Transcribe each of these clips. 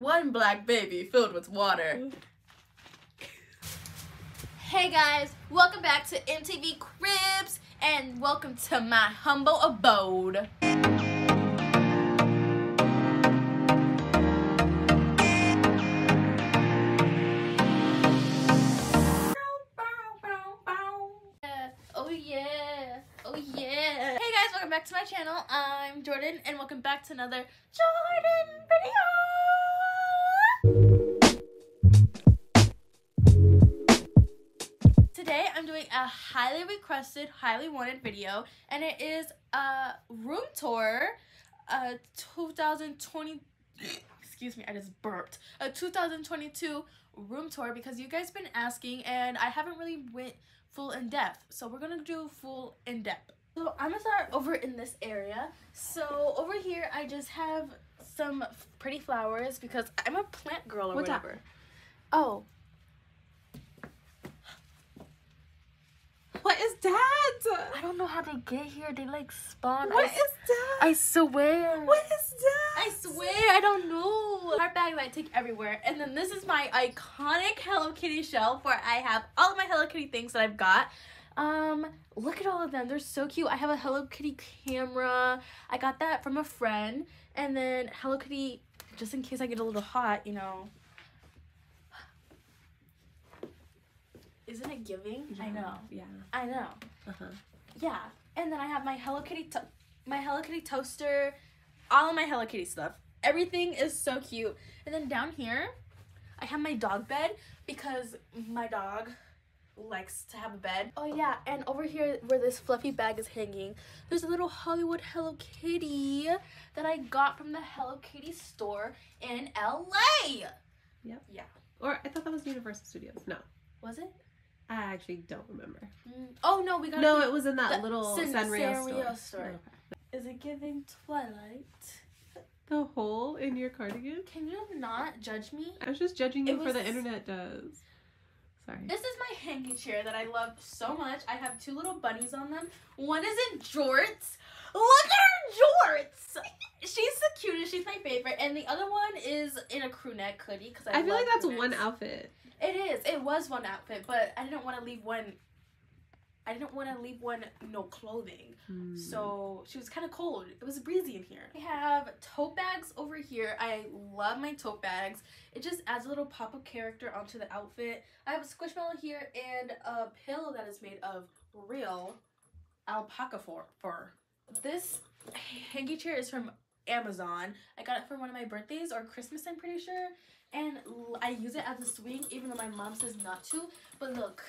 One black baby filled with water. Hey guys, welcome back to MTV Cribs and welcome to my humble abode. Oh yeah, oh yeah. Hey guys, welcome back to my channel. I'm Jordyn and welcome back to another Jordyn video. Today I'm doing a highly requested, highly wanted video, and it is a room tour, 2020, excuse me, I just burped, a 2022 room tour because you guys been asking and I haven't really went full in depth, so we're gonna do full in depth. So I'm gonna start over in this area. So over here I just have some pretty flowers because I'm a plant girl or whatever. Oh. What is that? I don't know how they get here. They like spawn. What is that? I swear. What is that? I swear, I don't know. Heart bag that I take everywhere. And then this is my iconic Hello Kitty shelf where I have all of my Hello Kitty things that I've got. Look at all of them. They're so cute. I have a Hello Kitty camera. I got that from a friend. And then Hello Kitty, just in case I get a little hot, you know. Isn't it giving? Yeah. I know. Yeah. I know. Yeah. And then I have my Hello Kitty toaster, all of my Hello Kitty stuff. Everything is so cute. And then down here, I have my dog bed because my dog likes to have a bed. Oh yeah, and over here where this fluffy bag is hanging, there's a little Hollywood Hello Kitty that I got from the Hello Kitty store in LA. Yep. Yeah. Or I thought that was Universal Studios. No. Was it? I actually don't remember. Oh no, we got No, it was in that little Sanrio store. Okay. Is it giving Twilight? The hole in your cardigan? Can you not judge me? I was just judging you for the internet does. Sorry. This is my hanging chair that I love so much. I have two little bunnies on them. One is in jorts. Look at her jorts! She's the cutest. She's my favorite. And the other one is in a crew neck hoodie. Cause I feel like that's crew one necks. outfit. It is. It was one outfit, but I didn't want to leave one. No clothing. So she was kind of cold. It was breezy in here. I have tote bags over here. I love my tote bags. It just adds a little pop of character onto the outfit. I have a squishmallow here and a pillow that is made of real alpaca fur. This hanging chair is from Amazon. I got it for one of my birthdays or Christmas, I'm pretty sure. And I use it as a swing, even though my mom says not to. But look.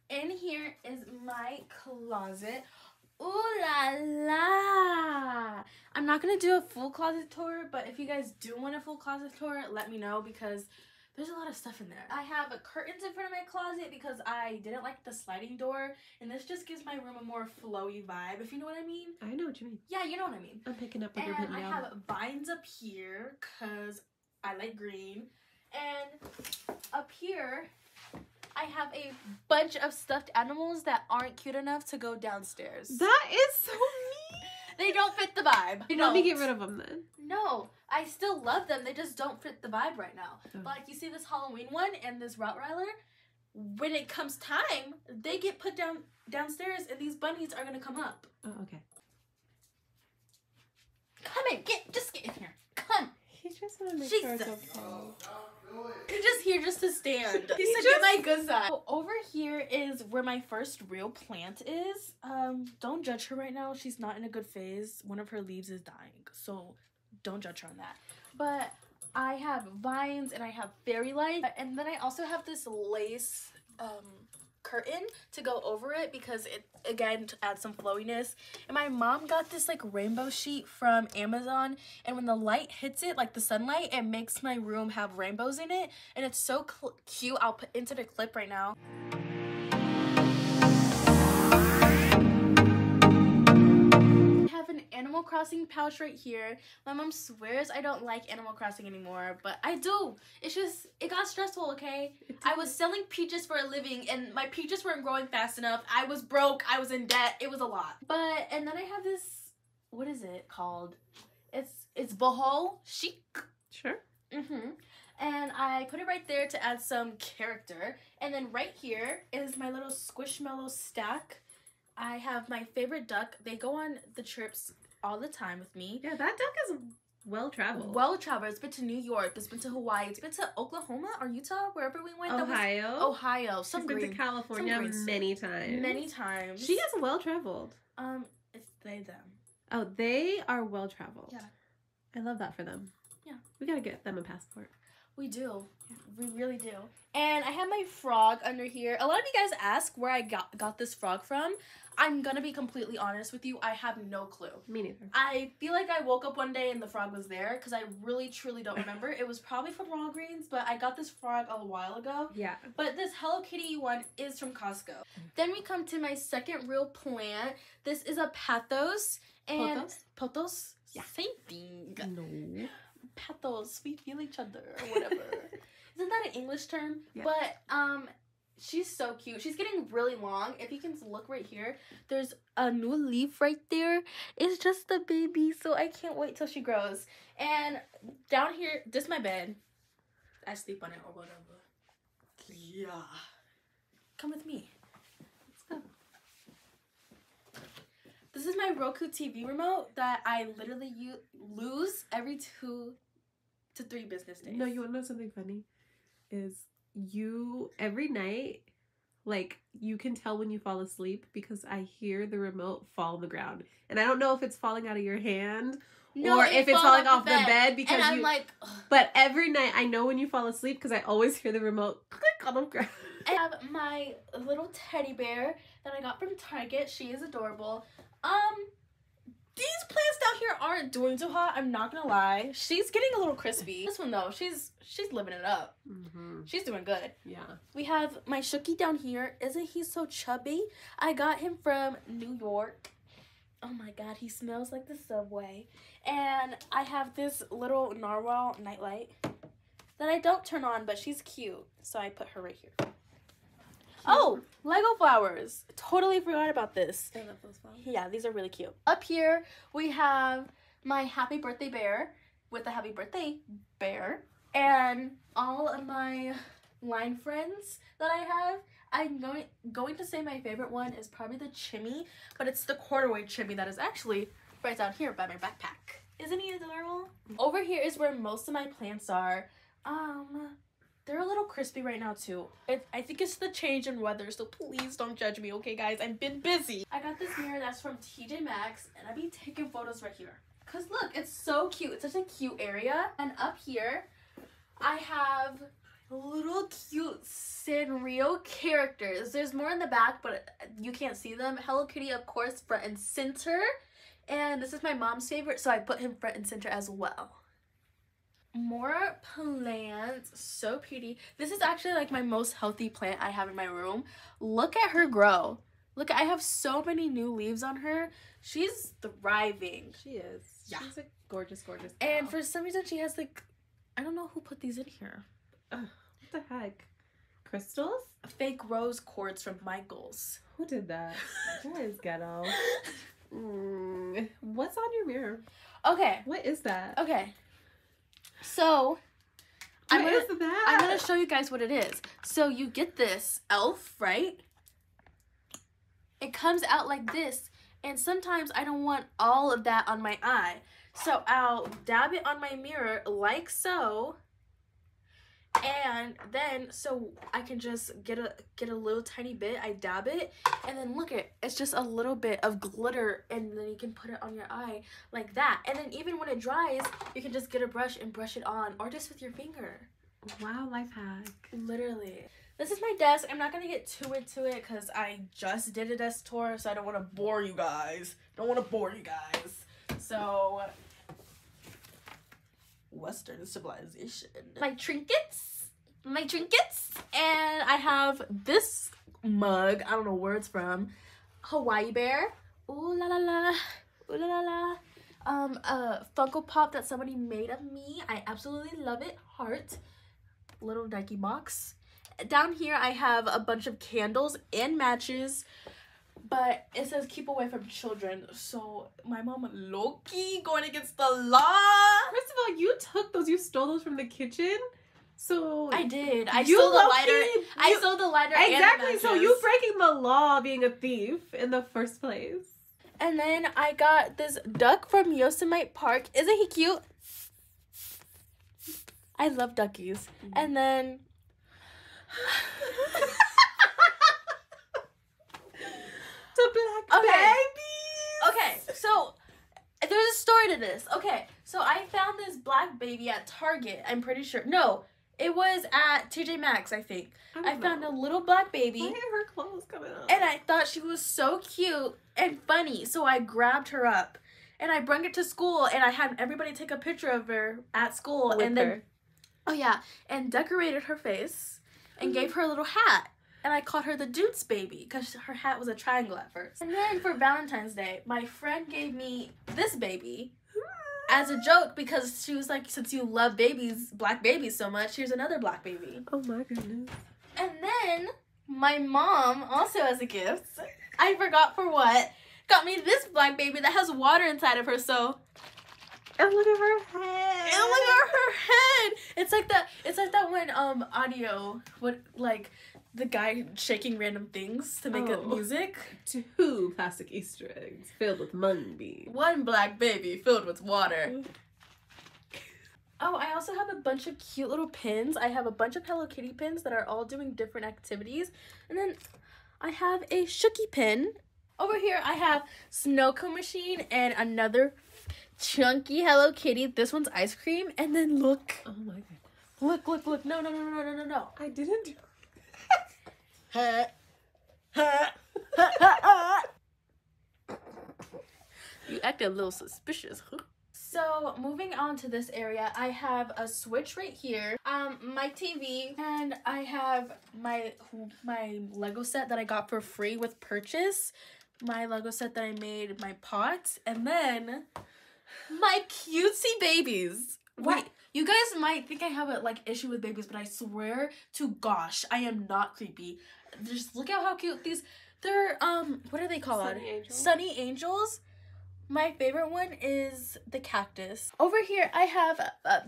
In here is my closet. Ooh la la! I'm not going to do a full closet tour, but if you guys do want a full closet tour, let me know because there's a lot of stuff in there. I have curtains in front of my closet because I didn't like the sliding door, and this just gives my room a more flowy vibe, if you know what I mean. I know what you mean. Yeah, you know what I mean. I'm picking up what and you're putting down. I have vines up here because I like green. And up here, I have a bunch of stuffed animals that aren't cute enough to go downstairs. That is so mean. They don't fit the vibe. Let me get rid of them then. No, I still love them. They just don't fit the vibe right now. Oh. Like you see this Halloween one and this Rottweiler, when it comes time, they get put downstairs and these bunnies are gonna come up. Oh, okay. Come in, just get in here. Come. He's just gonna make sure it's okay. You're just here just to stand. He said, get my good side. So over here is where my first real plant is. Don't judge her right now. She's not in a good phase. One of her leaves is dying. So don't judge her on that. But I have vines and I have fairy lights. And then I also have this lace curtain to go over it because it, again, to add some flowiness. And my mom got this like rainbow sheet from Amazon, and when the light hits it, like the sunlight, it makes my room have rainbows in it, and it's so cute. I'll put into the clip right now. I have an Animal Crossing pouch right here. My mom swears I don't like Animal Crossing anymore, but I do. It's just, it got stressful, okay? I was selling peaches for a living, and my peaches weren't growing fast enough. I was broke. I was in debt. It was a lot. And then I have this, what is it called? It's boho chic. Sure. And I put it right there to add some character. And then right here is my little Squishmallow stack. I have my favorite duck. They go on the trips all the time with me. Yeah, that duck is well traveled. Well traveled. It's been to New York. It's been to Hawaii. It's been to Oklahoma or Utah, wherever we went. Ohio. She's been to California many times. Many times. She is well traveled. It's they them. Oh, they are well traveled. Yeah. I love that for them. Yeah. We gotta get them a passport. We do. Yeah. We really do. And I have my frog under here. A lot of you guys ask where I got this frog from. I'm gonna be completely honest with you. I have no clue. Me neither. I feel like I woke up one day and the frog was there because I really, truly don't remember. It was probably from Walgreens, but I got this frog a while ago. Yeah. But this Hello Kitty one is from Costco. Then we come to my second real plant. This is a pathos. And pothos? Yeah. Same thing. No. Pathos. We feel each other or whatever. Isn't that an English term? Yeah. But she's so cute. She's getting really long. If you can look right here, there's a new leaf right there. It's just a baby, so I can't wait till she grows. And down here, this is my bed. I sleep on it or whatever. Yeah. Come with me. Let's go. This is my Roku TV remote that I literally lose every 2 to 3 business days. No, you want to know something funny? Is you, every night, like, you can tell when you fall asleep because I hear the remote fall on the ground. And I don't know if it's falling out of your hand or if it's falling off the bed because and I'm like, ugh. But every night I know when you fall asleep because I always hear the remote click on the ground. I have my little teddy bear that I got from Target. She is adorable. These plants down here aren't doing too hot. I'm not gonna lie. She's getting a little crispy. This one though, she's living it up. She's doing good. Yeah. We have my Shooky down here. Isn't he so chubby? I got him from New York. Oh my god, he smells like the subway. And I have this little narwhal nightlight that I don't turn on, but she's cute. So I put her right here. Oh, Lego flowers. Totally forgot about this. I love those flowers. Yeah, these are really cute. Up here, we have my happy birthday bear with the happy birthday bear. And all of my line friends that I have. I'm going to say my favorite one is probably the Chimmy, but it's the corduroy Chimmy that is actually right down here by my backpack. Isn't he adorable? Over here is where most of my plants are. They're a little crispy right now too. I think it's the change in weather, so please don't judge me, okay guys? I've been busy. I got this mirror that's from TJ Maxx, and I'll be taking photos right here. Cause look, it's so cute. It's such a cute area. And up here, I have little cute Sanrio characters. There's more in the back, but you can't see them. Hello Kitty, of course, front and center. And this is my mom's favorite, so I put him front and center as well. More plants, so pretty. This is actually like my most healthy plant I have in my room. Look at her grow. Look, I have so many new leaves on her. She's thriving. She is. Yeah. She's a gorgeous, gorgeous girl. And for some reason she has like, I don't know who put these in here. What the heck? Crystals? Fake rose quartz from Michaels. Who did that? That is ghetto. What's on your mirror? Okay. What is that? Okay. So, I'm gonna show you guys what it is. So you get this elf, right? It comes out like this, and sometimes I don't want all of that on my eye. So I'll dab it on my mirror like so. And then, so I can just get a little tiny bit, I dab it, and then look at, it's just a little bit of glitter, and then you can put it on your eye like that. And then even when it dries, you can just get a brush and brush it on, or just with your finger. Wow, life hack. Literally. This is my desk. I'm not gonna get too into it because I just did a desk tour, so I don't want to bore you guys. So, Western civilization. My trinkets, and I have this mug. I don't know where it's from. Hawaii bear. Ooh la la la, ooh la la la. A Funko Pop that somebody made of me. I absolutely love it. Heart. Little Nike box. Down here I have a bunch of candles and matches. but it says keep away from children. So my mom low-key going against the law. First of all, you took those. You stole those from the kitchen. So I did. I stole the lighter. I stole the lighter. Exactly. And the so you breaking the law, being a thief in the first place. And then I got this duck from Yosemite Park. Isn't he cute? I love duckies. And then the black baby. Okay, so there's a story to this. Okay, so I found this black baby at Target. I'm pretty sure. No, it was at TJ Maxx, I think. I found a little black baby. Why are her clothes coming up? And I thought she was so cute and funny, so I grabbed her up. And I brought it to school, and I had everybody take a picture of her at school. With and then, her. Oh, yeah. And decorated her face and gave her a little hat. And I called her the Dukes baby because her hat was a triangle at first. And then for Valentine's Day, my friend gave me this baby as a joke because she was like, since you love babies, black babies so much, here's another black baby. Oh my goodness. And then my mom, also as a gift, I forgot for what, got me this black baby that has water inside of her, so... And look at her head. And look at her head. It's like that when audio would like the guy shaking random things to make it music. 2 plastic Easter eggs filled with mung beans. 1 black baby filled with water. Oh, I also have a bunch of cute little pins. I have a bunch of Hello Kitty pins that are all doing different activities. And then I have a Shooky pin. Over here I have Snow Cone Machine and another chunky Hello Kitty. This one's ice cream. And then look. Oh my goodness. Look. No. I didn't do You act a little suspicious, huh? So, moving on to this area, I have a Switch right here, my TV, and I have my Lego set that I got for free with purchase, my Lego set that I made, my pots, and then my cutesy babies. Wait, you guys might think I have a issue with babies, but I swear to gosh, I am not creepy. Just look at how cute these. They're what are they called? Sunny Angels. Sunny Angels. My favorite one is the cactus. Over here, I have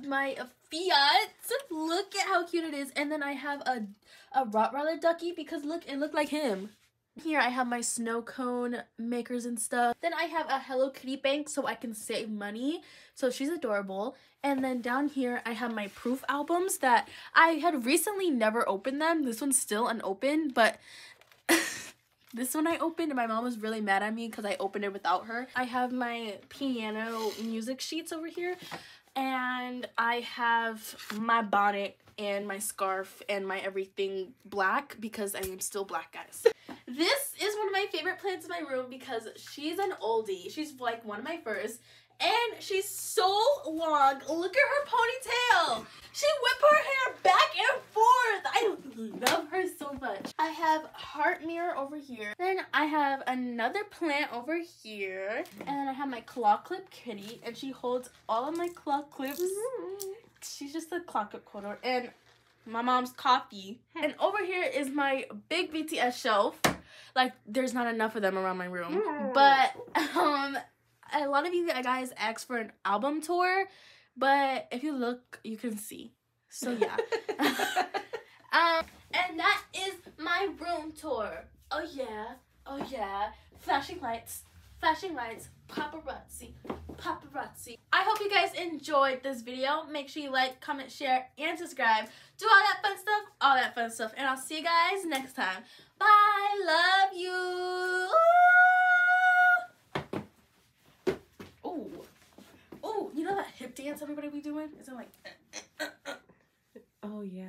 my Fiat. Look at how cute it is. And then I have a Rottweiler ducky because look, it looked like him. Here, I have my snow cone makers and stuff. Then I have a Hello Kitty bank so I can save money. So she's adorable. And then down here, I have my proof albums that I had recently never opened them. This one's still unopened, but... This one I opened and my mom was really mad at me because I opened it without her. I have my piano music sheets over here. And I have my bonnet and my scarf and my everything black because I am still black, guys. This is one of my favorite plants in my room because she's an oldie. She's like one of my first. And she's so long. Look at her ponytail. She whipped her hair back and forth. I love her so much. I have heart mirror over here. Then I have another plant over here. And then I have my claw clip kitty. And she holds all of my claw clips. She's just a claw clip holder. And my mom's coffee. And over here is my big BTS shelf. Like, there's not enough of them around my room. But, a lot of you guys asked for an album tour, but if you look, you can see. So yeah. And that is my room tour. Oh yeah. Flashing lights, paparazzi. I hope you guys enjoyed this video. Make sure you like, comment, share, and subscribe. Do all that fun stuff, and I'll see you guys next time. Bye, love you. Oh, you know that hip dance everybody be doing? Is it like... Oh, yeah.